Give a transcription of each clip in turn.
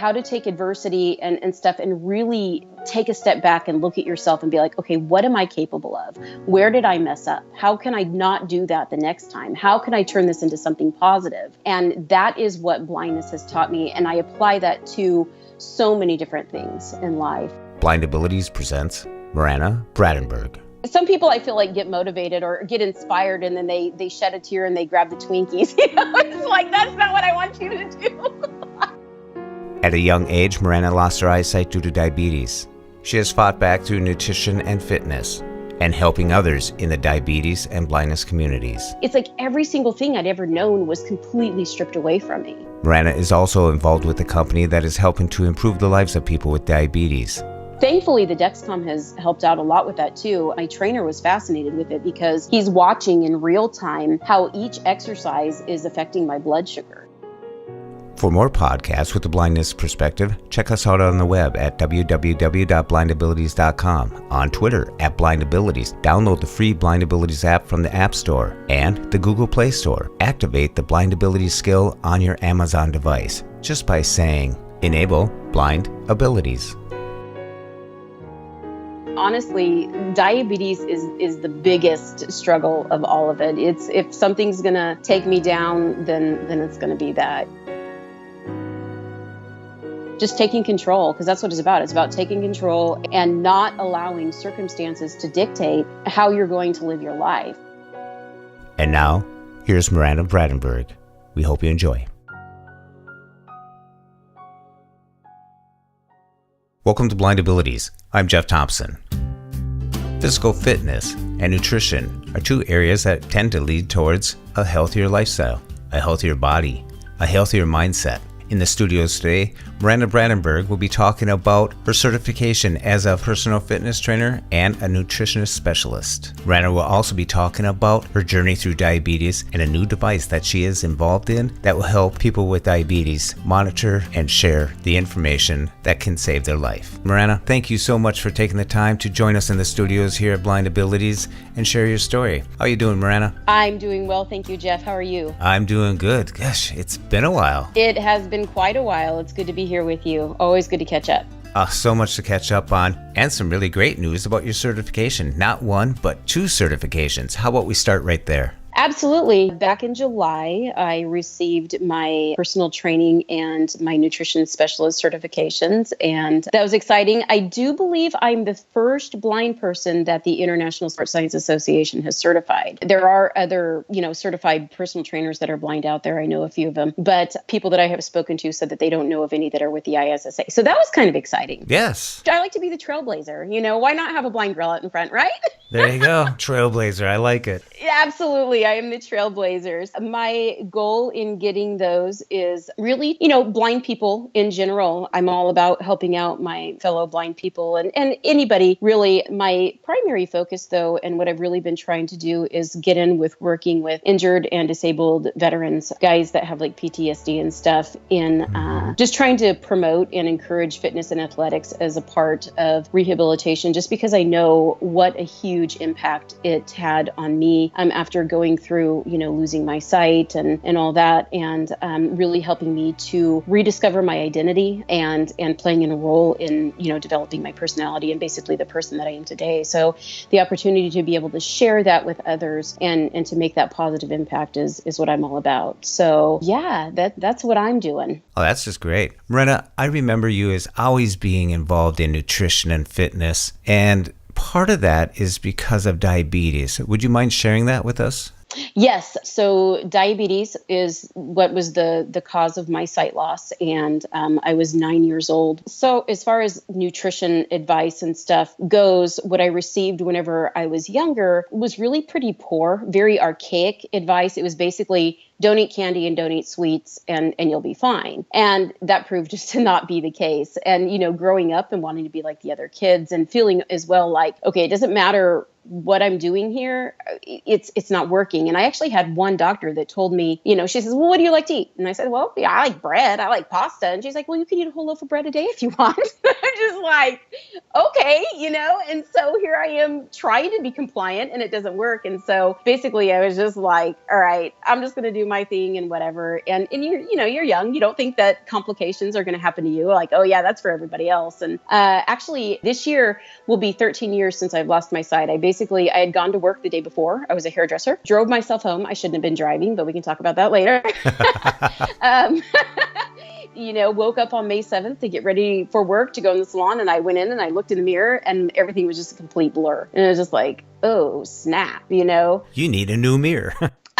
how to take adversity and stuff and really take a step back and look at yourself and be like, okay, what am I capable of? Where did I mess up? How can I not do that the next time? How can I turn this into something positive? And that is what blindness has taught me. And I apply that to so many different things in life. Blind Abilities presents Marana, Vradenberg. Some people I feel like get motivated or get inspired and then they shed a tear and they grab the Twinkies. It's like, that's not what I want you to do. At a young age, Marana lost her eyesight due to diabetes. She has fought back through nutrition and fitness and helping others in the diabetes and blindness communities. It's like every single thing I'd ever known was completely stripped away from me. Marana is also involved with a company that is helping to improve the lives of people with diabetes. Thankfully, the Dexcom has helped out a lot with that too. My trainer was fascinated with it because he's watching in real time how each exercise is affecting my blood sugar. For more podcasts with the blindness perspective, check us out on the web at www.blindabilities.com, on Twitter at blindabilities. Download the free Blind Abilities app from the App Store and the Google Play Store. Activate the Blind Abilities skill on your Amazon device just by saying, "Enable Blind Abilities." Honestly, diabetes is the biggest struggle of all of it. It's if something's gonna take me down, then it's gonna be that. Just taking control, because that's what it's about. It's about taking control and not allowing circumstances to dictate how you're going to live your life. And now, here's Marana Vradenberg. We hope you enjoy. Welcome to Blind Abilities. I'm Jeff Thompson. Physical fitness and nutrition are two areas that tend to lead towards a healthier lifestyle, a healthier body, a healthier mindset. In the studios today, Marana Vradenberg will be talking about her certification as a personal fitness trainer and a nutritionist specialist. Marana will also be talking about her journey through diabetes and a new device that she is involved in that will help people with diabetes monitor and share the information that can save their life. Marana, thank you so much for taking the time to join us in the studios here at Blind Abilities and share your story. How are you doing, Marana? I'm doing well, thank you, Jeff. How are you? I'm doing good. Gosh, it's been a while. It has been quite a while. It's good to be here with you. Always good to catch up. So much to catch up on, and some really great news about your certification. Not one, but two certifications. How about we start right there? Absolutely. Back in July, I received my personal training and my nutrition specialist certifications, and that was exciting. I do believe I'm the first blind person that the International Sports Science Association has certified. There are other, certified personal trainers that are blind out there. I know a few of them, but people that I have spoken to said that they don't know of any that are with the ISSA. So that was kind of exciting. Yes. I like to be the trailblazer. Why not have a blind girl out in front, right? There you go. Trailblazer. I like it. Yeah, absolutely. I am the trailblazers. My goal in getting those is really, blind people in general. I'm all about helping out my fellow blind people and anybody really. My primary focus, though, and what I've really been trying to do is get in with working with injured and disabled veterans, guys that have like PTSD and stuff, in just trying to promote and encourage fitness and athletics as a part of rehabilitation, just because I know what a huge impact it had on me after going through, losing my sight and all that, and really helping me to rediscover my identity and playing in a role in, developing my personality and basically the person that I am today. So the opportunity to be able to share that with others and to make that positive impact is what I'm all about. So yeah, that's what I'm doing. Oh, that's just great. Marana, I remember you as always being involved in nutrition and fitness, and part of that is because of diabetes. Would you mind sharing that with us? Yes. So diabetes is what was the cause of my sight loss. And I was 9 years old. So as far as nutrition advice and stuff goes, what I received whenever I was younger was really pretty poor, very archaic advice. It was basically, don't eat candy and don't eat sweets and you'll be fine. And that proved just to not be the case. And, growing up and wanting to be like the other kids and feeling as well like, okay, it doesn't matter what I'm doing here, it's not working. And I actually had one doctor that told me, she says, well, what do you like to eat? And I said, well, yeah, I like bread. I like pasta. And she's like, well, you can eat a whole loaf of bread a day if you want. I'm just like, okay, and so here I am trying to be compliant and it doesn't work. And so basically I was just like, all right, I'm just going to do my thing and whatever. And you're young. You don't think that complications are going to happen to you. Like, oh yeah, that's for everybody else. And actually this year will be 13 years since I've lost my sight. I had gone to work the day before. I was a hairdresser, drove myself home. I shouldn't have been driving, but we can talk about that later. Woke up on May 7th to get ready for work to go in the salon. And I went in and I looked in the mirror and everything was just a complete blur. And it was just like, oh, snap, You need a new mirror.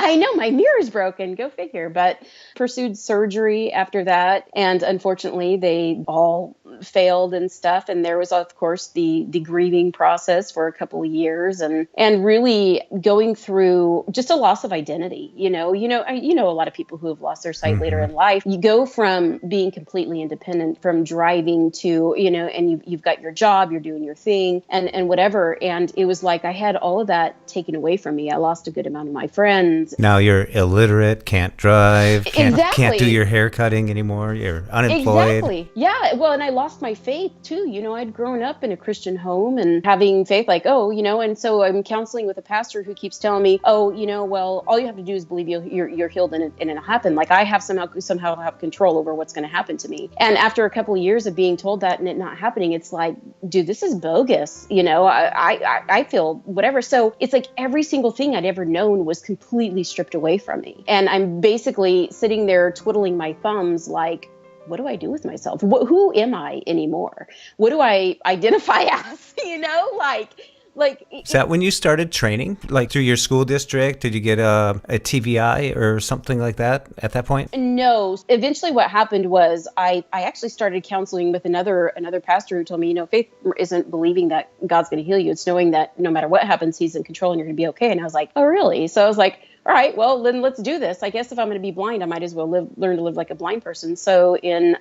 I know my mirror's broken, go figure, but pursued surgery after that. And unfortunately, they all failed and stuff. And there was, of course, the grieving process for a couple of years and really going through just a loss of identity. A lot of people who have lost their sight later in life. You go from being completely independent, from driving to, and you've got your job, you're doing your thing and whatever. And it was like I had all of that taken away from me. I lost a good amount of my friends. Now you're illiterate, can't drive, can't do your hair cutting anymore. You're unemployed. Exactly. Yeah. Well, and I lost my faith too. I'd grown up in a Christian home and having faith like, and so I'm counseling with a pastor who keeps telling me, well, all you have to do is believe you're healed and it'll happen. Like I have somehow have control over what's going to happen to me. And after a couple of years of being told that and it not happening, it's like, dude, this is bogus. I feel whatever. So it's like every single thing I'd ever known was completely stripped away from me. And I'm basically sitting there twiddling my thumbs like, what do I do with myself? Who am I anymore? What do I identify as? Is that when you started training, like through your school district? Did you get a TVI or something like that at that point? No. Eventually what happened was I actually started counseling with another pastor who told me, faith isn't believing that God's going to heal you. It's knowing that no matter what happens, he's in control and you're going to be okay. And I was like, oh, really? So I was like, all right, well, then let's do this. I guess if I'm going to be blind, I might as well learn to live like a blind person. So in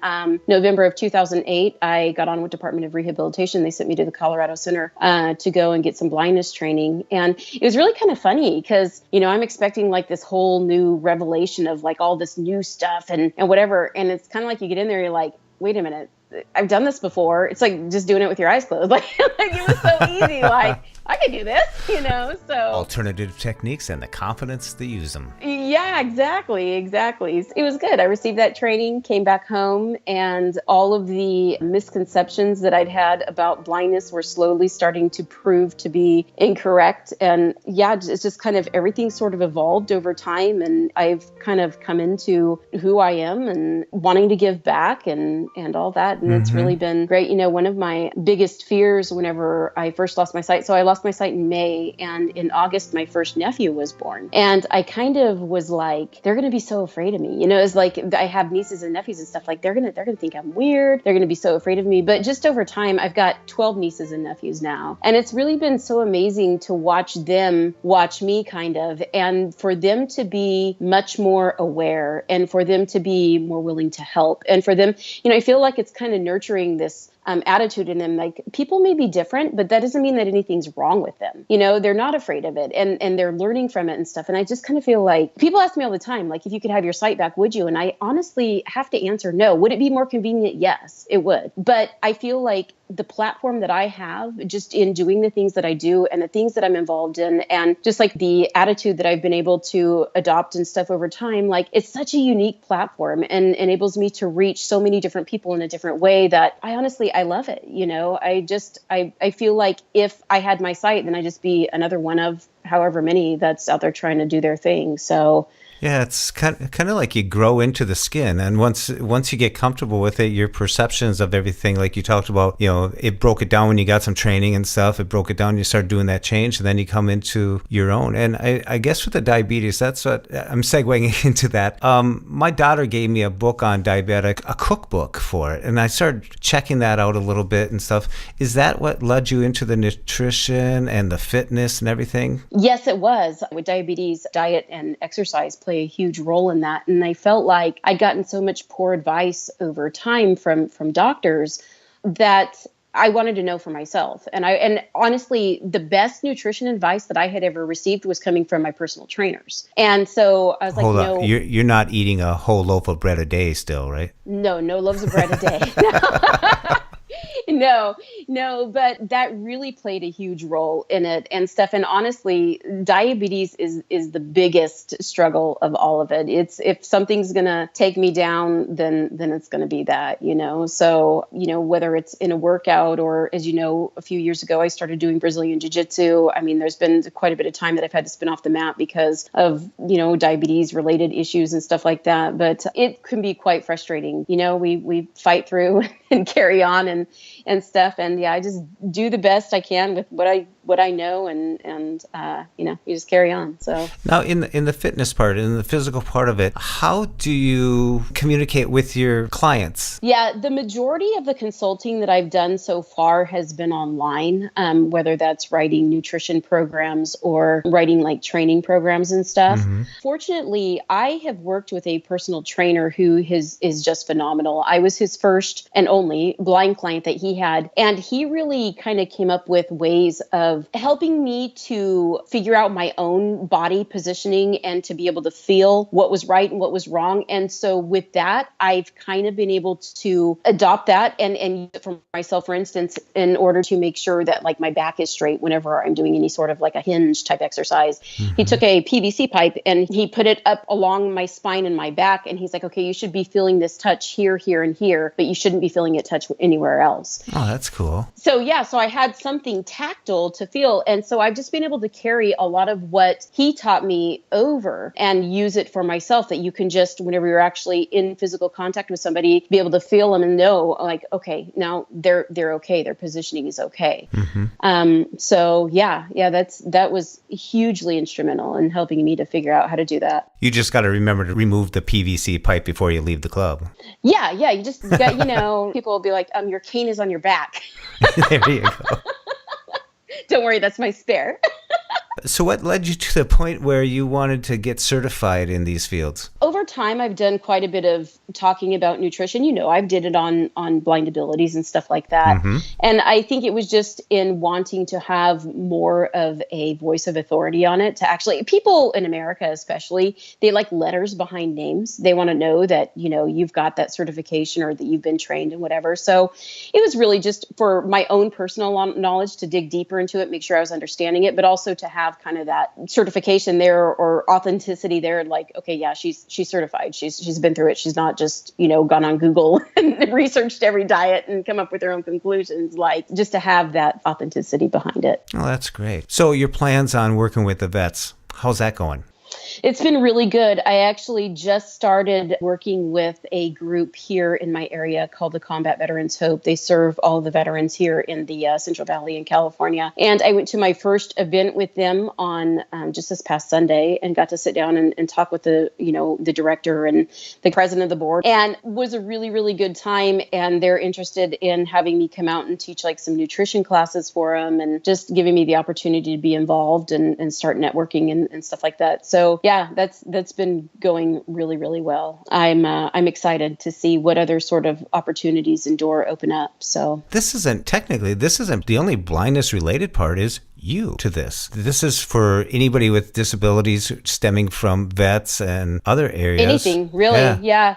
November of 2008, I got on with Department of Rehabilitation. They sent me to the Colorado Center to go and get some blindness training. And it was really kind of funny because, I'm expecting like this whole new revelation of like all this new stuff and whatever. And it's kind of like you get in there, you're like, wait a minute. I've done this before. It's like just doing it with your eyes closed. Like it was so easy. Like I could do this, so. Alternative techniques and the confidence to use them. Yeah, exactly. It was good. I received that training, came back home, and all of the misconceptions that I'd had about blindness were slowly starting to prove to be incorrect. And yeah, it's just kind of everything sort of evolved over time. And I've kind of come into who I am and wanting to give back and all that. And it's really been great. One of my biggest fears whenever I first lost my sight, so I lost my sight in May, and in August, my first nephew was born. And I kind of was like, they're going to be so afraid of me. It's like I have nieces and nephews and stuff like they're going to think I'm weird. They're going to be so afraid of me. But just over time, I've got 12 nieces and nephews now. And it's really been so amazing to watch them watch me kind of, and for them to be much more aware and for them to be more willing to help. And for them, I feel like it's kind of nurturing this attitude in them. Like people may be different, but that doesn't mean that anything's wrong with them. They're not afraid of it and they're learning from it and stuff. And I just kind of feel like people ask me all the time, like, if you could have your sight back, would you? And I honestly have to answer no. Would it be more convenient? Yes, it would. But I feel like the platform that I have just in doing the things that I do and the things that I'm involved in and just like the attitude that I've been able to adopt and stuff over time, like it's such a unique platform and enables me to reach so many different people in a different way that I love it. I feel like if I had my sight, then I'd just be another one of however many that's out there trying to do their thing. So yeah, it's kind of like you grow into the skin, and once you get comfortable with it, your perceptions of everything, like you talked about, it broke it down when you got some training and stuff. It broke it down, you start doing that change, and then you come into your own. And I guess with the diabetes, that's what I'm segueing into that. My daughter gave me a book on diabetic, a cookbook for it, and I started checking that out a little bit and stuff. Is that what led you into the nutrition and the fitness and everything? Yes, it was. With diabetes, diet and exercise play a huge role in that. And I felt like I'd gotten so much poor advice over time from doctors that I wanted to know for myself. And honestly, the best nutrition advice that I had ever received was coming from my personal trainers. And so I was like, Hold you on. know, You're not eating a whole loaf of bread a day still, right? no loaves of bread a day. No, but that really played a huge role in it and stuff. And honestly, diabetes is the biggest struggle of all of it. It's if something's gonna take me down, then it's gonna be that, you know. So, you know, whether it's in a workout or, as you know, a few years ago I started doing Brazilian Jiu-Jitsu. I mean, there's been quite a bit of time that I've had to spin off the mat because of, you know, diabetes related issues and stuff like that. But it can be quite frustrating. You know, we fight through and carry on and stuff. And yeah, I just do the best I can with what I know, and you know, you just carry on. So now in the fitness part, in the physical part of it, how do you communicate with your clients? Yeah, the majority of the consulting that I've done so far has been online, whether that's writing nutrition programs or writing like training programs and stuff. Mm-hmm. Fortunately, I have worked with a personal trainer who is just phenomenal. I was his first and only blind client that he had, and he really kind of came up with ways of helping me to figure out my own body positioning and to be able to feel what was right and what was wrong. And so with that, I've kind of been able to adopt that and use it for myself, for instance, in order to make sure that like my back is straight whenever I'm doing any sort of like a hinge type exercise. Mm-hmm. He took a PVC pipe and he put it up along my spine and my back. And he's like, okay, you should be feeling this touch here, here, and here, but you shouldn't be feeling it touch anywhere else. Oh, that's cool. So yeah, so I had something tactile to feel. And so I've just been able to carry a lot of what he taught me over and use it for myself, that you can just, whenever you're actually in physical contact with somebody, be able to feel them and know like, okay, now they're okay. Their positioning is okay. Mm-hmm. So yeah, that was hugely instrumental in helping me to figure out how to do that. You just got to remember to remove the PVC pipe before you leave the club. Yeah. You just got, you know, people will be like, your cane is on your back. There you go. Don't worry, that's my spare. So what led you to the point where you wanted to get certified in these fields? Over time, I've done quite a bit of talking about nutrition. You know, I've did it on blind abilities and stuff like that. Mm-hmm. And I think it was just in wanting to have more of a voice of authority on it, to actually, people in America especially, they like letters behind names. They want to know that, you know, you've got that certification or that you've been trained and whatever. So it was really just for my own personal knowledge to dig deeper into it, make sure I was understanding it, but also to have kind of that certification there or authenticity there. Like, okay, yeah, she's certified. She's been through it. She's not just, you know, gone on Google and researched every diet and come up with her own conclusions. Like, just to have that authenticity behind it. Oh, that's great. So your plans on working with the vets, how's that going? It's been really good. I actually just started working with a group here in my area called the Combat Veterans Hope. They serve all the veterans here in the Central Valley in California. And I went to my first event with them on just this past Sunday and got to sit down and talk with the director and the president of the board. And it was a really, really good time. And they're interested in having me come out and teach like some nutrition classes for them and just giving me the opportunity to be involved and start networking and stuff like that. So yeah, that's been going really, really well. I'm excited to see what other sort of opportunities and door open up. So this isn't the only blindness related part is you to this. This is for anybody with disabilities stemming from vets and other areas. Anything really. Yeah.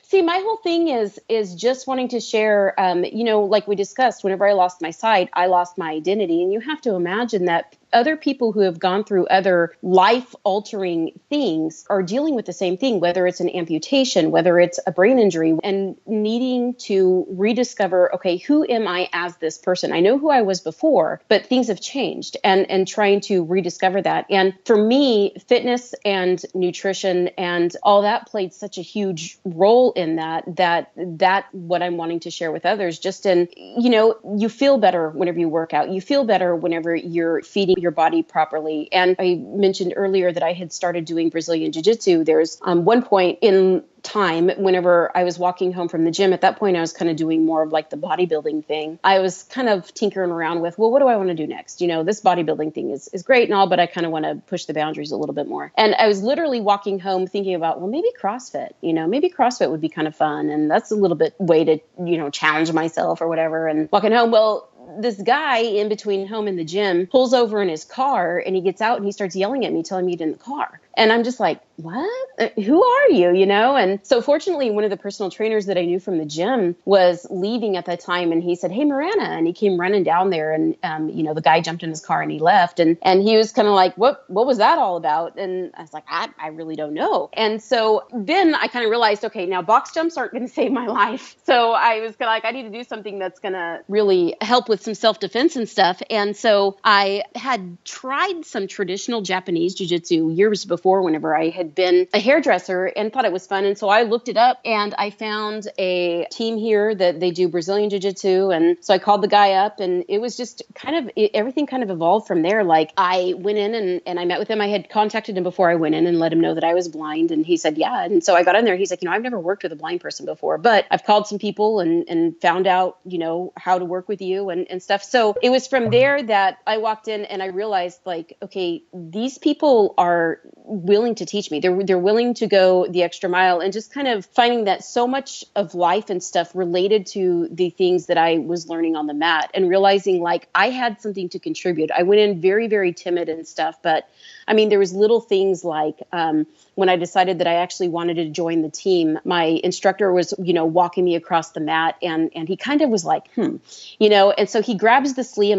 See, my whole thing is just wanting to share, like we discussed, whenever I lost my sight, I lost my identity. And you have to imagine that other people who have gone through other life-altering things are dealing with the same thing, whether it's an amputation, whether it's a brain injury, and needing to rediscover, okay, who am I as this person? I know who I was before, but things have changed, and trying to rediscover that. And for me, fitness and nutrition and all that played such a huge role in that what I'm wanting to share with others, just in, you feel better whenever you work out. You feel better whenever you're feeding your body properly. And I mentioned earlier that I had started doing Brazilian Jiu-Jitsu. There's one point in time whenever I was walking home from the gym. At that point, I was kind of doing more of like the bodybuilding thing. I was kind of tinkering around with, well, what do I want to do next? This bodybuilding thing is great and all, but I kind of want to push the boundaries a little bit more. And I was literally walking home thinking about, well, maybe CrossFit, maybe CrossFit would be kind of fun. And that's a little bit way to, challenge myself or whatever. And walking home, well, this guy in between home and the gym pulls over in his car and he gets out and he starts yelling at me, telling me to get in the car. And I'm just like, what? Who are you? And so fortunately, one of the personal trainers that I knew from the gym was leaving at that time. And he said, hey, Marana. And he came running down there and, the guy jumped in his car and he left. And he was kind of like, what was that all about? And I was like, I really don't know. And so then I kind of realized, okay, now box jumps aren't going to save my life. So I was kind of like, I need to do something that's going to really help with some self-defense and stuff. And so I had tried some traditional Japanese jiu-jitsu years before, whenever I had been a hairdresser, and thought it was fun. And so I looked it up and I found a team here that they do Brazilian jiu-jitsu. And so I called the guy up and it was just everything kind of evolved from there. Like I went in and I met with him. I had contacted him before I went in and let him know that I was blind. And he said, yeah. And so I got in there. He's like, I've never worked with a blind person before, but I've called some people and found out, how to work with you and stuff. So it was from there that I walked in and I realized, like, okay, these people are willing to teach me. They're willing to go the extra mile, and just kind of finding that so much of life and stuff related to the things that I was learning on the mat, and realizing like I had something to contribute. I went in very, very timid and stuff, but I mean, there was little things like when I decided that I actually wanted to join the team, my instructor was, walking me across the mat, and he kind of was like, and so he grabs the sleeve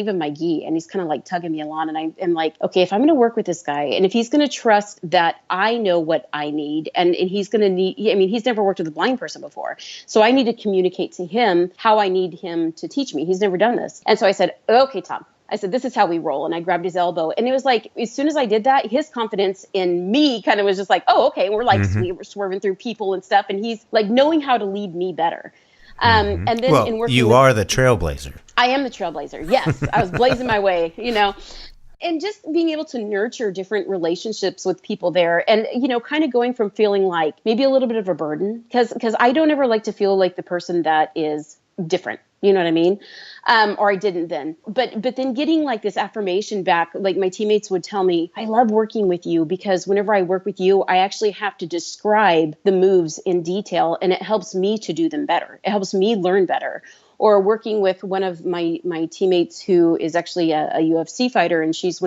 of my gi, and he's kind of like tugging me along, and I'm like, okay, if I'm going to work with this guy, and if he's going to trust that I know what I need, and he's going to need, he's never worked with a blind person before, so I need to communicate to him how I need him to teach me. He's never done this. And so I said, okay, Tom. I said, this is how we roll. And I grabbed his elbow. And it was like, as soon as I did that, his confidence in me kind of was just like, oh, okay. And we're like, we're swerving through people and stuff. And he's like knowing how to lead me better. And then in working you are the trailblazer. I am the trailblazer. Yes. I was blazing my way, and just being able to nurture different relationships with people there, and, kind of going from feeling like maybe a little bit of a burden, because I don't ever like to feel like the person that is different. You know what I mean? Or I didn't then. But then getting like this affirmation back, like my teammates would tell me, I love working with you because whenever I work with you, I actually have to describe the moves in detail, and it helps me to do them better. It helps me learn better. Or working with one of my teammates who is actually a UFC fighter, and she's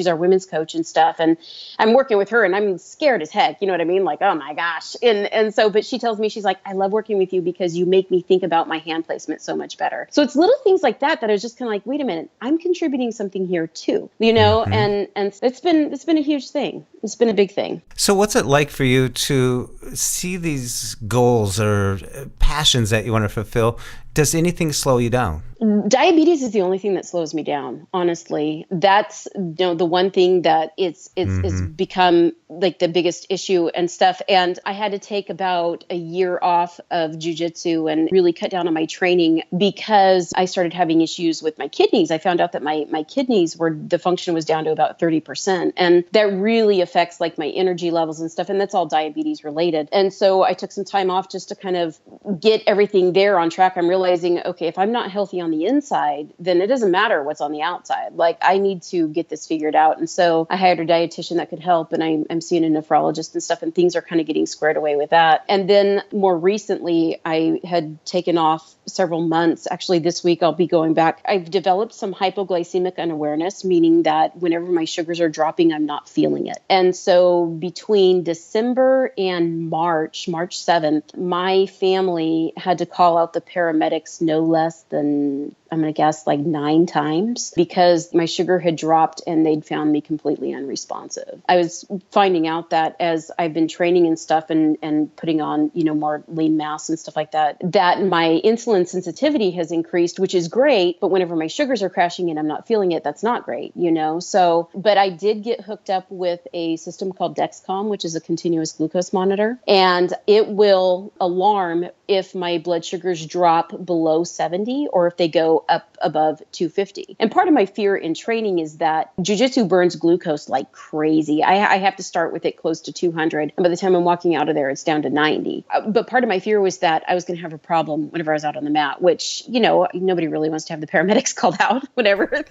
our women's coach and stuff. And I'm working with her and I'm scared as heck. You know what I mean? Like, oh my gosh. And so, but she tells me, she's like, I love working with you because you make me think about my hand placement so much better. So it's little things like that I was just kind of like, wait a minute, I'm contributing something here too, and it's been a huge thing. It's been a big thing. So what's it like for you to see these goals or passions that you want to fulfill? Does anything slow you down? Diabetes is the only thing that slows me down, honestly. That's the one thing that it's become like the biggest issue and stuff. And I had to take about a year off of jiu-jitsu and really cut down on my training because I started having issues with my kidneys. I found out that my kidneys the function was down to about 30%. And that really affects like my energy levels and stuff. And that's all diabetes related. And so I took some time off just to kind of get everything there on track. I'm realizing, okay, if I'm not healthy on the inside, then it doesn't matter what's on the outside. Like I need to get this figured out. And so I hired a dietitian that could help, and I'm seeing a nephrologist and stuff, and things are kind of getting squared away with that. And then more recently, I had taken off several months. Actually, this week I'll be going back. I've developed some hypoglycemic unawareness, meaning that whenever my sugars are dropping, I'm not feeling it. And so between December and March 7th, my family had to call out the paramedics no less than, I'm going to guess, like 9 times because my sugar had dropped and they'd found me completely unresponsive. I was finding out that as I've been training and stuff and putting on, more lean mass and stuff like that my insulin sensitivity has increased, which is great. But whenever my sugars are crashing and I'm not feeling it, that's not great, So, but I did get hooked up with a system called Dexcom, which is a continuous glucose monitor, and it will alarm if my blood sugars drop below 70 or if they go up above 250. And part of my fear in training is that jiu-jitsu burns glucose like crazy. I have to start with it close to 200. And by the time I'm walking out of there, it's down to 90. But part of my fear was that I was going to have a problem whenever I was out on the mat, which, nobody really wants to have the paramedics called out whenever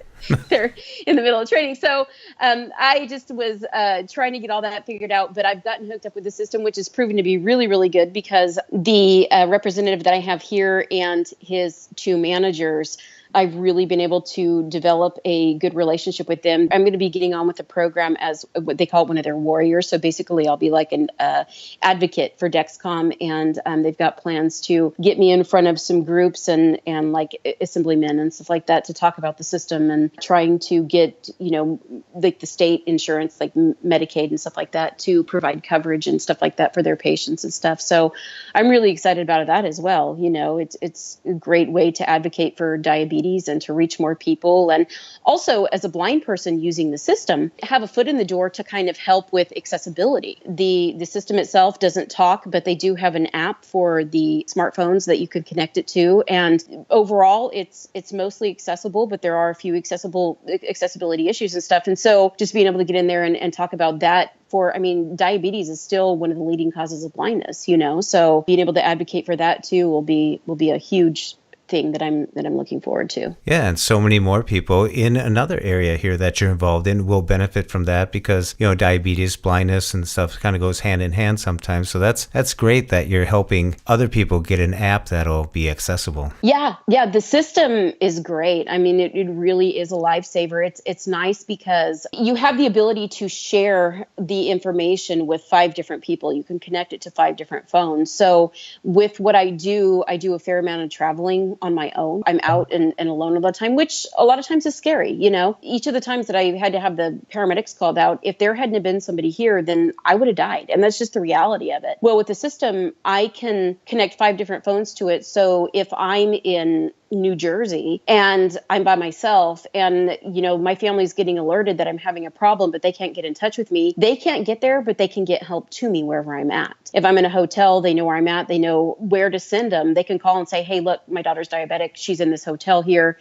they're in the middle of training. So I just was trying to get all that figured out. But I've gotten hooked up with the system, which has proven to be really, really good because the representative that I have here and his 2 managers, I've really been able to develop a good relationship with them. I'm going to be getting on with the program as what they call one of their warriors. So basically, I'll be like an advocate for Dexcom, and they've got plans to get me in front of some groups and like assemblymen and stuff like that to talk about the system and trying to get, like the state insurance, like Medicaid and stuff like that, to provide coverage and stuff like that for their patients and stuff. So I'm really excited about that as well. It's a great way to advocate for diabetes and to reach more people. And also, as a blind person using the system, have a foot in the door to kind of help with accessibility. The system itself doesn't talk, but they do have an app for the smartphones that you can connect it to. And overall, it's mostly accessible, but there are a few accessibility issues and stuff. And so just being able to get in there and talk about that diabetes is still one of the leading causes of blindness, so being able to advocate for that too will be a huge thing that I'm looking forward to. Yeah, and so many more people in another area here that you're involved in will benefit from that because, diabetes, blindness and stuff kind of goes hand in hand sometimes. So that's great that you're helping other people get an app that'll be accessible. Yeah, the system is great. It really is a lifesaver. It's nice because you have the ability to share the information with 5 different people. You can connect it to 5 different phones. So with what I do a fair amount of traveling on my own. I'm out and alone all the time, which a lot of times is scary. Each of the times that I had to have the paramedics called out, if there hadn't been somebody here, then I would have died. And that's just the reality of it. Well, with the system, I can connect 5 different phones to it. So if I'm in New Jersey and I'm by myself and, my family's getting alerted that I'm having a problem, but they can't get in touch with me. They can't get there, but they can get help to me wherever I'm at. If I'm in a hotel, they know where I'm at. They know where to send them. They can call and say, hey, look, my daughter's diabetic. She's in this hotel here.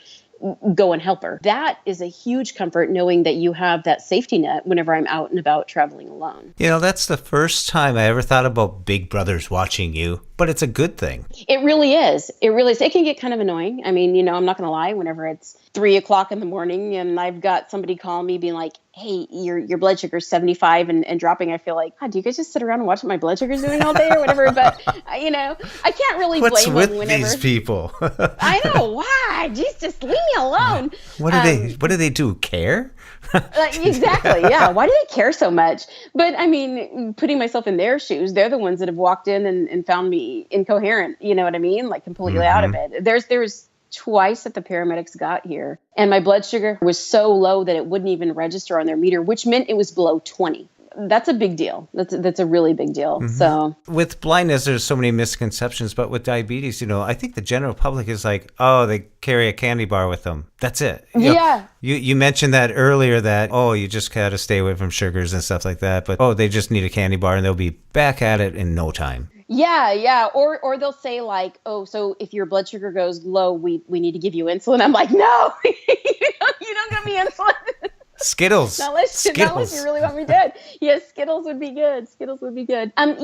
Go and help her. That is a huge comfort, knowing that you have that safety net whenever I'm out and about traveling alone. That's the first time I ever thought about Big Brother's watching you, but it's a good thing. It really is. It can get kind of annoying. I'm not going to lie, whenever it's 3:00 in the morning and I've got somebody calling me being like, hey, your blood sugar's 75 and dropping, I feel like, do you guys just sit around and watch what my blood sugar's doing all day or whatever? But, I can't really blame them whenever. What's with these people? I know. Why? Just leave me alone. What do they do? Care? Exactly. Yeah. Why do they care so much? But putting myself in their shoes, they're the ones that have walked in and found me incoherent. You know what I mean? Like completely out of it. There's twice that the paramedics got here and my blood sugar was so low that it wouldn't even register on their meter, which meant it was below 20. That's a big deal. That's a really big deal. Mm-hmm. So with blindness, there's so many misconceptions, but with diabetes, I think the general public is like, oh, they carry a candy bar with them. That's it. You mentioned that earlier that, you just got to stay away from sugars and stuff like that. But, they just need a candy bar and they'll be back at it in no time. Yeah. Or they'll say like, so if your blood sugar goes low, we need to give you insulin. I'm like, no, you don't give me insulin. Skittles. Not unless you really want me dead. Yes, Skittles would be good. And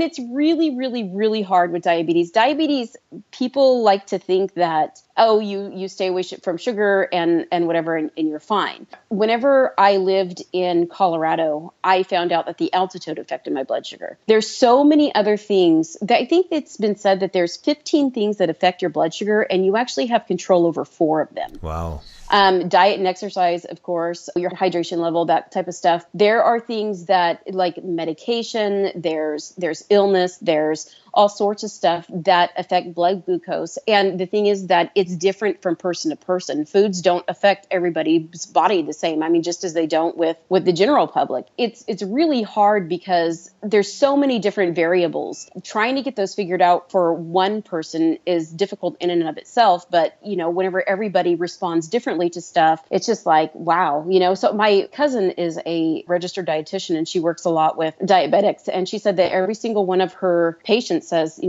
it's really, really, really hard with diabetes. Diabetes, people like to think that, you stay away from sugar and whatever, and you're fine. Whenever I lived in Colorado, I found out that the altitude affected my blood sugar. There's so many other things that I think it's been said that there's 15 things that affect your blood sugar, and you actually have control over 4 of them. Wow. Diet and exercise, of course, your hydration level, that type of stuff. There are things that like medication, there's illness, there's all sorts of stuff that affect blood glucose. And the thing is that it's different from person to person. Foods don't affect everybody's body the same. Just as they don't with the general public. It's really hard because there's so many different variables. Trying to get those figured out for one person is difficult in and of itself. But, whenever everybody responds differently to stuff, it's just like, wow. So my cousin is a registered dietitian and she works a lot with diabetics. And she said that every single one of her patients says,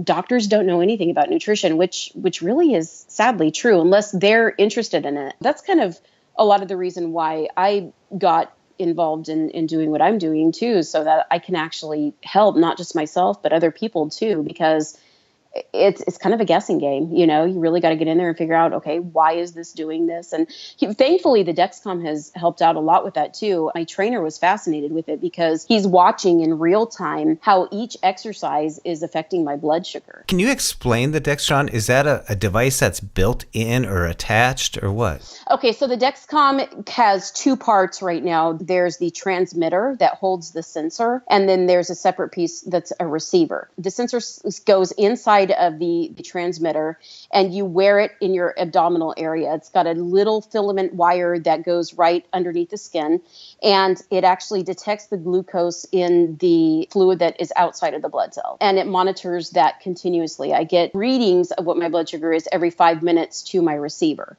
doctors don't know anything about nutrition, which really is sadly true unless they're interested in it. That's kind of a lot of the reason why I got involved in doing what I'm doing too, so that I can actually help not just myself, but other people too, because it's kind of a guessing game. You really got to get in there and figure out, okay, why is this doing this? And thankfully the Dexcom has helped out a lot with that too. My trainer was fascinated with it because he's watching in real time how each exercise is affecting my blood sugar. Can you explain the Dextron? Is that a device that's built in or attached or what? Okay, so the Dexcom has two parts right now. There's the transmitter that holds the sensor, and then there's a separate piece that's a receiver. The sensor goes inside of the transmitter, and you wear it in your abdominal area. It's got a little filament wire that goes right underneath the skin, and it actually detects the glucose in the fluid that is outside of the blood cell, and it monitors that continuously. I get readings of what my blood sugar is every 5 minutes to my receiver.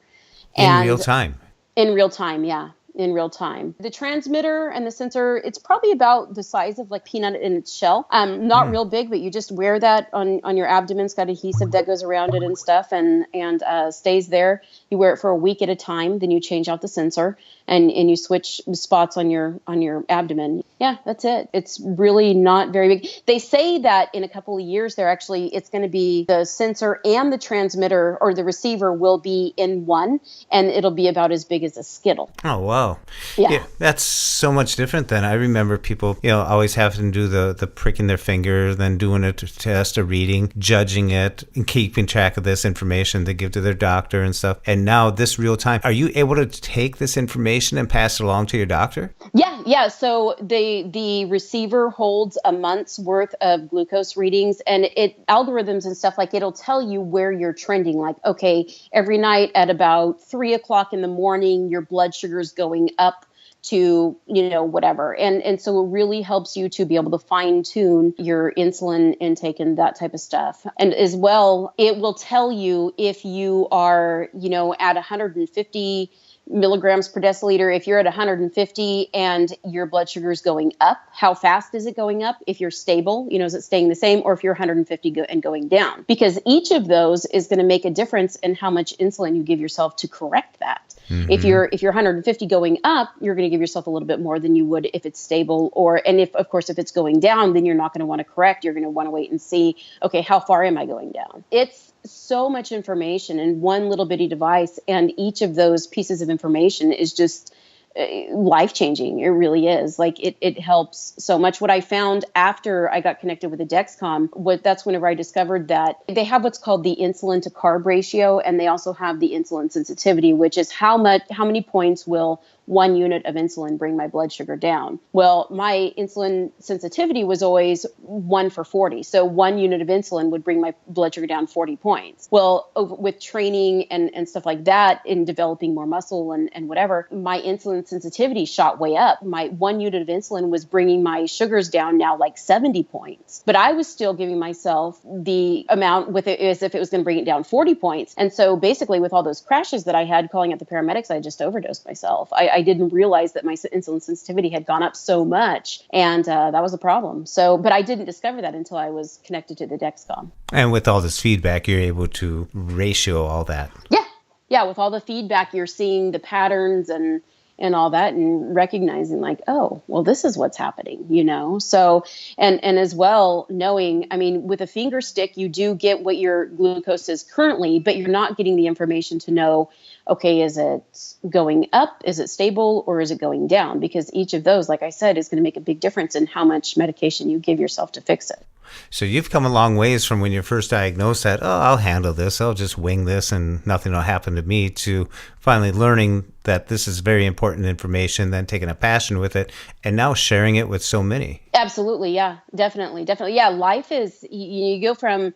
In real time? In real time, yeah. In real time. The transmitter and the sensor, it's probably about the size of like peanut in its shell. Not real big, but you just wear that on your abdomen. It's got adhesive that goes around it and stuff and stays there. You wear it for a week at a time. Then you change out the sensor and you switch spots on your abdomen. Yeah, that's it. It's really not very big. They say that in a couple of years, it's going to be the sensor and the transmitter or the receiver will be in one, and it'll be about as big as a Skittle. Oh, wow. Yeah. That's so much different than I remember people, always having to do the pricking their finger, then doing a test, a reading, judging it, and keeping track of this information they give to their doctor and stuff. And now this real time, are you able to take this information and pass it along to your doctor? Yeah. So the receiver holds a month's worth of glucose readings, and algorithms and stuff, like it'll tell you where you're trending. Like, okay, every night at about 3:00 in the morning, your blood sugar is going up to, whatever. And so it really helps you to be able to fine tune your insulin intake and that type of stuff. And as well, it will tell you if you are, at 150 milligrams per deciliter. If you're at 150 and your blood sugar is going up, how fast is it going up? If you're stable, is it staying the same? Or if you're 150 and going down? Because each of those is going to make a difference in how much insulin you give yourself to correct that. Mm-hmm. If you're 150 going up, you're going to give yourself a little bit more than you would if it's stable. And if it's going down, then you're not going to want to correct. You're going to want to wait and see, okay, how far am I going down? It's so much information in one little bitty device, and each of those pieces of information is just life-changing. It really is. Like it helps so much. What I found after I got connected with the Dexcom, that's whenever I discovered that they have what's called the insulin to carb ratio, and they also have the insulin sensitivity, which is how many points will 1 unit of insulin bring my blood sugar down. Well, my insulin sensitivity was always 1 for 40. So 1 unit of insulin would bring my blood sugar down 40 points. Well, with training and stuff like that, in developing more muscle and whatever, my insulin sensitivity shot way up. My 1 unit of insulin was bringing my sugars down now like 70 points. But I was still giving myself the amount with it as if it was going to bring it down 40 points. And so basically with all those crashes that I had calling out the paramedics, I just overdosed myself. I didn't realize that my insulin sensitivity had gone up so much, and that was a problem. But I didn't discover that until I was connected to the Dexcom. And with all this feedback, you're able to ratio all that. Yeah. With all the feedback, you're seeing the patterns and all that, and recognizing like, oh, well, this is what's happening, So, and as well, knowing, with a finger stick, you do get what your glucose is currently, but you're not getting the information to know, okay, is it going up? Is it stable? Or is it going down? Because each of those, like I said, is going to make a big difference in how much medication you give yourself to fix it. So you've come a long ways from when you're first diagnosed that, I'll handle this, I'll just wing this and nothing will happen to me, to finally learning that this is very important information, then taking a passion with it, and now sharing it with so many. Absolutely. Yeah, definitely. Yeah, life is, you go from,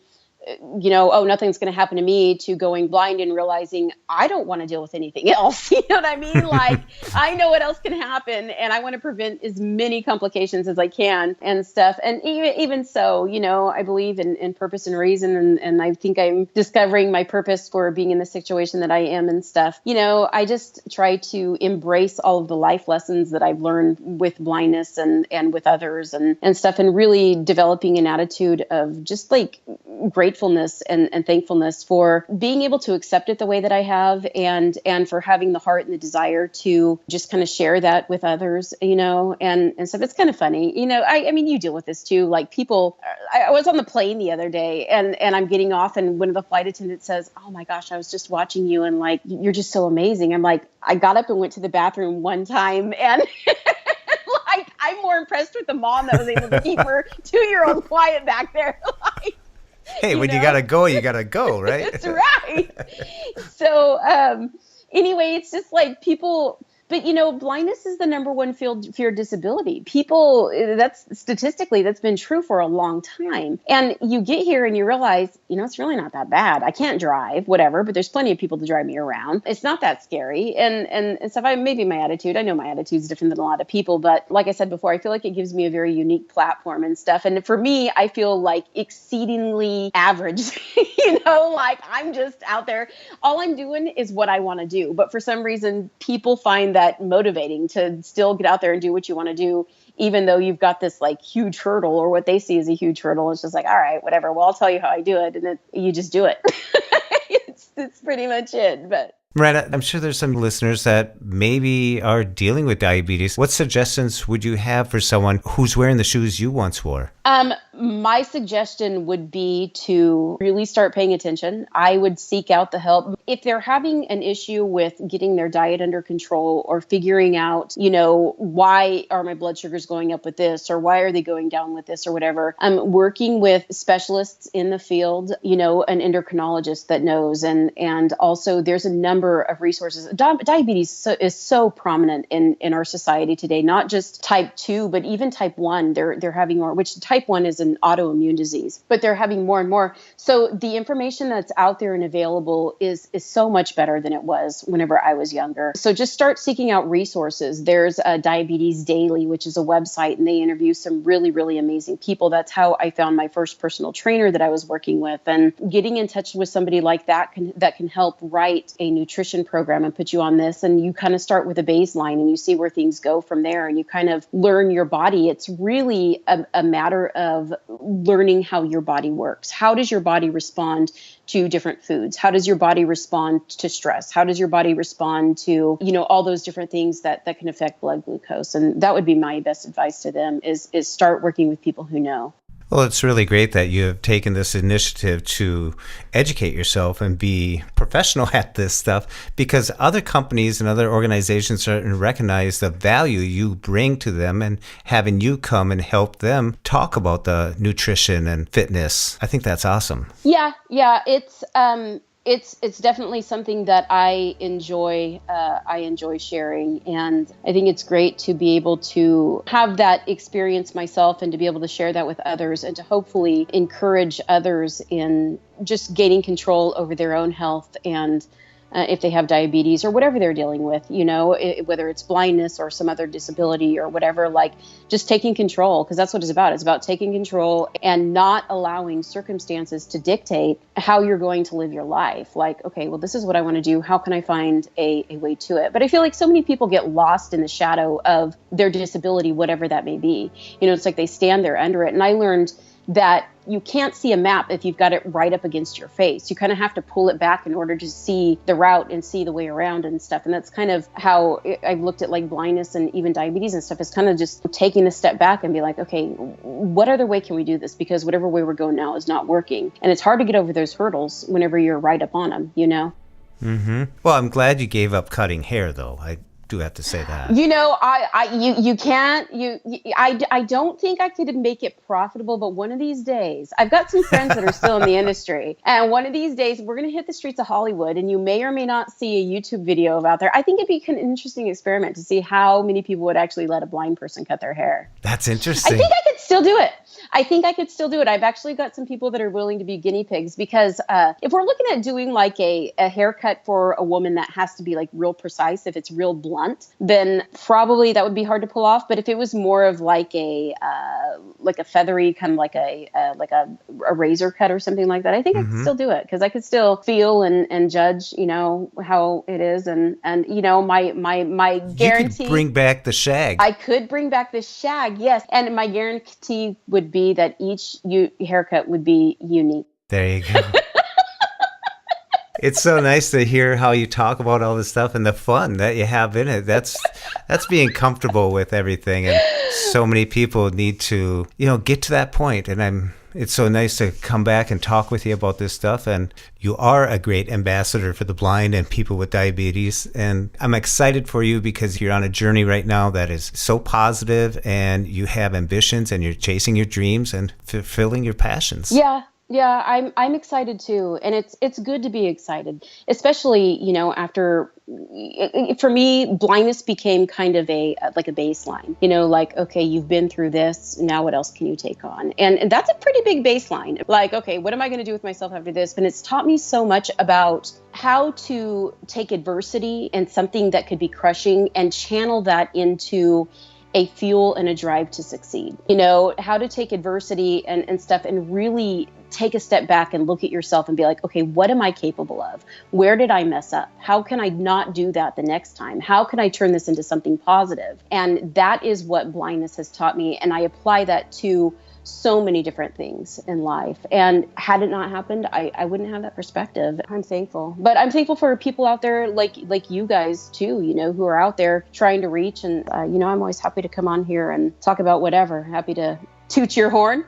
nothing's going to happen to me, to going blind and realizing I don't want to deal with anything else. You know what I mean? Like, I know what else can happen, and I want to prevent as many complications as I can and stuff. And even so, I believe in purpose and reason, and I think I'm discovering my purpose for being in the situation that I am and stuff. I just try to embrace all of the life lessons that I've learned with blindness and with others and stuff, and really developing an attitude of just like great gratefulness and thankfulness for being able to accept it the way that I have, and for having the heart and the desire to just kind of share that with others, and stuff. It's kind of funny, I mean, you deal with this too. Like people, I was on the plane the other day and I'm getting off, and one of the flight attendants says, "Oh my gosh, I was just watching you and like, you're just so amazing." I'm like, I got up and went to the bathroom one time, and like, I'm more impressed with the mom that was able to keep her 2-year-old quiet back there. Like, hey, when you gotta go, right? That's right. So anyway, it's just like people, but blindness is the number one fear disability. People, that's statistically, that's been true for a long time. And you get here and you realize, it's really not that bad. I can't drive, whatever, but there's plenty of people to drive me around. It's not that scary. And stuff. Maybe my attitude, I know my attitude's different than a lot of people, but like I said before, I feel like it gives me a very unique platform and stuff. And for me, I feel like exceedingly average, like I'm just out there. All I'm doing is what I want to do. But for some reason, people find that motivating to still get out there and do what you want to do, even though you've got this like huge hurdle, or what they see as a huge hurdle. It's just like, all right, whatever. Well, I'll tell you how I do it. And then you just do it. It's pretty much it. But Marana, I'm sure there's some listeners that maybe are dealing with diabetes. What suggestions would you have for someone who's wearing the shoes you once wore? My suggestion would be to really start paying attention. I would seek out the help. If they're having an issue with getting their diet under control, or figuring out, why are my blood sugars going up with this, or why are they going down with this, or whatever, working with specialists in the field, an endocrinologist that knows. And also there's a number of resources. Diabetes is so prominent in our society today, not just type 2, but even type 1. They're having more, which type 1 is an autoimmune disease, but they're having more and more. So the information that's out there and available is so much better than it was whenever I was younger. So just start seeking out resources. There's a Diabetes Daily, which is a website, and they interview some really, really amazing people. That's how I found my first personal trainer that I was working with. And getting in touch with somebody like that can help write a nutrition program and put you on this. And you kind of start with a baseline and you see where things go from there, and you kind of learn your body. It's really a matter of learning how your body works. How does your body respond to different foods? How does your body respond to stress? How does your body respond to, all those different things that can affect blood glucose? And that would be my best advice to them is start working with people who know. Well, it's really great that you have taken this initiative to educate yourself and be professional at this stuff, because other companies and other organizations certainly recognize the value you bring to them, and having you come and help them talk about the nutrition and fitness. I think that's awesome. Yeah. It's definitely something that I enjoy. I enjoy sharing, and I think it's great to be able to have that experience myself, and to be able to share that with others, and to hopefully encourage others in just gaining control over their own health, and if they have diabetes or whatever they're dealing with, whether it's blindness or some other disability or whatever, like just taking control, because that's what it's about. It's about taking control and not allowing circumstances to dictate how you're going to live your life. Like, okay, well, this is what I want to do. How can I find a way to it? But I feel like so many people get lost in the shadow of their disability, whatever that may be. It's like they stand there under it. And I learned that you can't see a map if you've got it right up against your face. You kind of have to pull it back in order to see the route and see the way around and stuff. And that's kind of how I've looked at like blindness and even diabetes and stuff, is kind of just taking a step back and be like, okay, what other way can we do this? Because whatever way we're going now is not working. And it's hard to get over those hurdles whenever you're right up on them, Mm-hmm. Well, I'm glad you gave up cutting hair, though. I do have to say that. You can't. I don't think I could make it profitable, but one of these days, I've got some friends that are still in the industry, and one of these days we're going to hit the streets of Hollywood, and you may or may not see a YouTube video of out there. I think it'd be an interesting experiment to see how many people would actually let a blind person cut their hair. That's interesting. I think I could still do it. I've actually got some people that are willing to be guinea pigs, because if we're looking at doing like a haircut for a woman that has to be like real precise, if it's real blunt, then probably that would be hard to pull off. But if it was more of like a feathery kind of like a razor cut or something like that, I think I could still do it, because I could still feel and judge, how it is, and my guarantee. You could bring back the shag. I could bring back the shag, yes, and my guarantee would be that each haircut would be unique. There you go. It's so nice to hear how you talk about all this stuff and the fun that you have in it. That's being comfortable with everything. And so many people need to, get to that point. And it's so nice to come back and talk with you about this stuff. And you are a great ambassador for the blind and people with diabetes. And I'm excited for you because you're on a journey right now that is so positive, and you have ambitions, and you're chasing your dreams and fulfilling your passions. Yeah, I'm excited too, and it's good to be excited, especially after. For me, blindness became kind of like a baseline. Like, okay, you've been through this. Now, what else can you take on? And that's a pretty big baseline. Like, okay, what am I going to do with myself after this? And it's taught me so much about how to take adversity and something that could be crushing and channel that into a fuel and a drive to succeed. How to take adversity and stuff and really take a step back and look at yourself and be like, okay, what am I capable of? Where did I mess up? How can I not do that the next time? How can I turn this into something positive? And that is what blindness has taught me. And I apply that to so many different things in life. And had it not happened, I wouldn't have that perspective. I'm thankful. But I'm thankful for people out there like you guys too, who are out there trying to reach. And, I'm always happy to come on here and talk about whatever. Happy to toot your horn.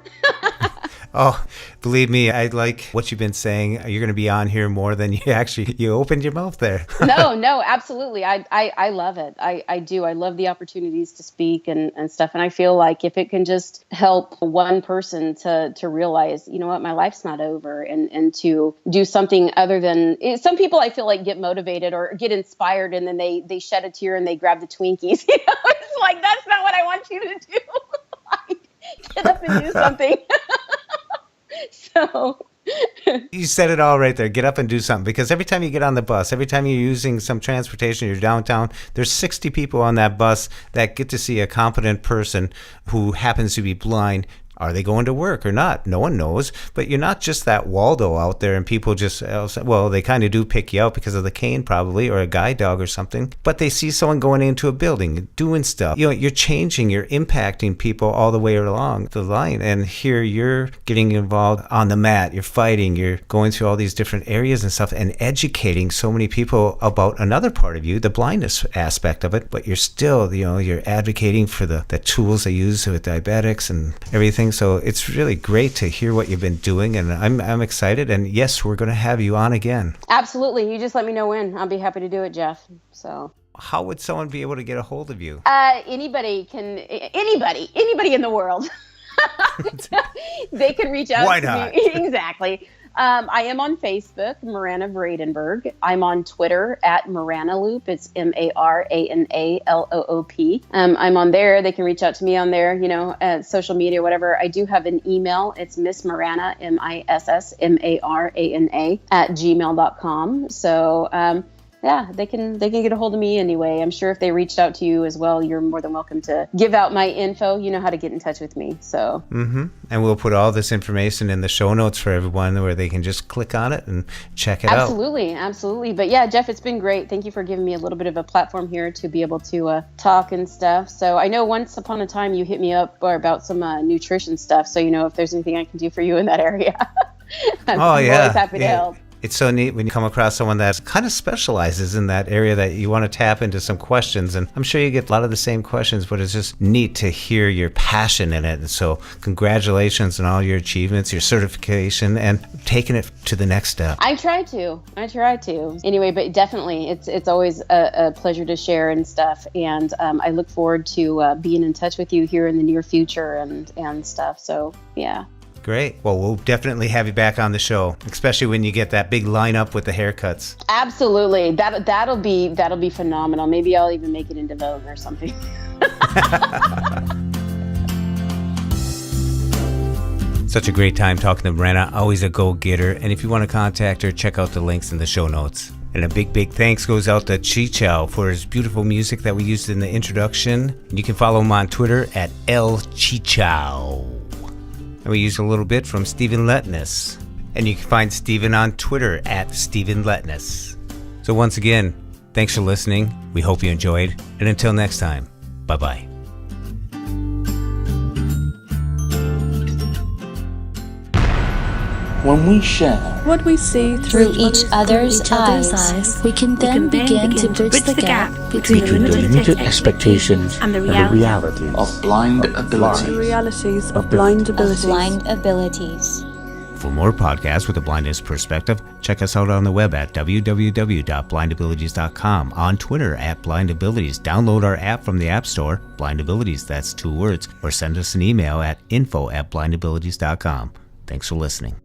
Oh, believe me, I like what you've been saying. You're going to be on here more than you opened your mouth there. No, absolutely. I love it. I do. I love the opportunities to speak and stuff. And I feel like if it can just help one person to realize, you know what, my life's not over, and to do something other than, some people I feel like get motivated or get inspired, and then they shed a tear and they grab the Twinkies. It's like, that's not what I want you to do. Get up and do something. So you said it all right there. Get up and do something. Because every time you get on the bus, every time you're using some transportation, you're downtown, there's 60 people on that bus that get to see a competent person who happens to be blind. Are they going to work or not? No one knows. But you're not just that Waldo out there, and people just, well, they kind of do pick you out because of the cane probably, or a guide dog or something. But they see someone going into a building, doing stuff. You're changing, you're impacting people all the way along the line. And here you're getting involved on the mat. You're fighting. You're going through all these different areas and stuff and educating so many people about another part of you, the blindness aspect of it. But you're still, you're advocating for the tools they use with diabetics and everything. So it's really great to hear what you've been doing, and I'm excited. And yes, we're going to have you on again. Absolutely. You just let me know when. I'll be happy to do it, Jeff. So how would someone be able to get a hold of you? Anybody in the world. They can reach out Why to not? me. Exactly. I am on Facebook, Marana Vradenberg. I'm on Twitter at Marana Loop. It's MARANALOOP. I'm on there. They can reach out to me on there, social media, whatever. I do have an email. It's Miss Marana, MISSMARANA @gmail.com. So, yeah, they can get a hold of me anyway. I'm sure if they reached out to you as well, you're more than welcome to give out my info. You know how to get in touch with me. So. Mm-hmm. And we'll put all this information in the show notes for everyone where they can just click on it and check it out. Absolutely. But yeah, Jeff, it's been great. Thank you for giving me a little bit of a platform here to be able to talk and stuff. So I know once upon a time you hit me up about some nutrition stuff. So, if there's anything I can do for you in that area, I'm always happy to help. It's so neat when you come across someone that kind of specializes in that area that you want to tap into some questions. And I'm sure you get a lot of the same questions, but it's just neat to hear your passion in it. And so congratulations on all your achievements, your certification, and taking it to the next step. I try to. Anyway, but definitely it's always a pleasure to share and stuff. And I look forward to being in touch with you here in the near future and stuff. So, yeah. Great. Well, we'll definitely have you back on the show, especially when you get that big lineup with the haircuts. Absolutely. That'll be phenomenal. Maybe I'll even make it into Vogue or something. Such a great time talking to Marana, always a go-getter. And if you want to contact her, check out the links in the show notes. And a big thanks goes out to Chichao for his beautiful music that we used in the introduction. You can follow him on Twitter at @LChichao. And we used a little bit from Stephen Letness. And you can find Stephen on Twitter at Stephen Letness. So once again, thanks for listening. We hope you enjoyed. And until next time, bye-bye. When we share what we see through each other's eyes, we can then begin to bridge the gap between the limited expectations and the reality of blind abilities. The realities of blind abilities. For more podcasts with a blindness perspective, check us out on the web at www.blindabilities.com, on Twitter at blindabilities. Download our app from the App Store, blindabilities, that's 2 words, or send us an email at info@blindabilities.com. Thanks for listening.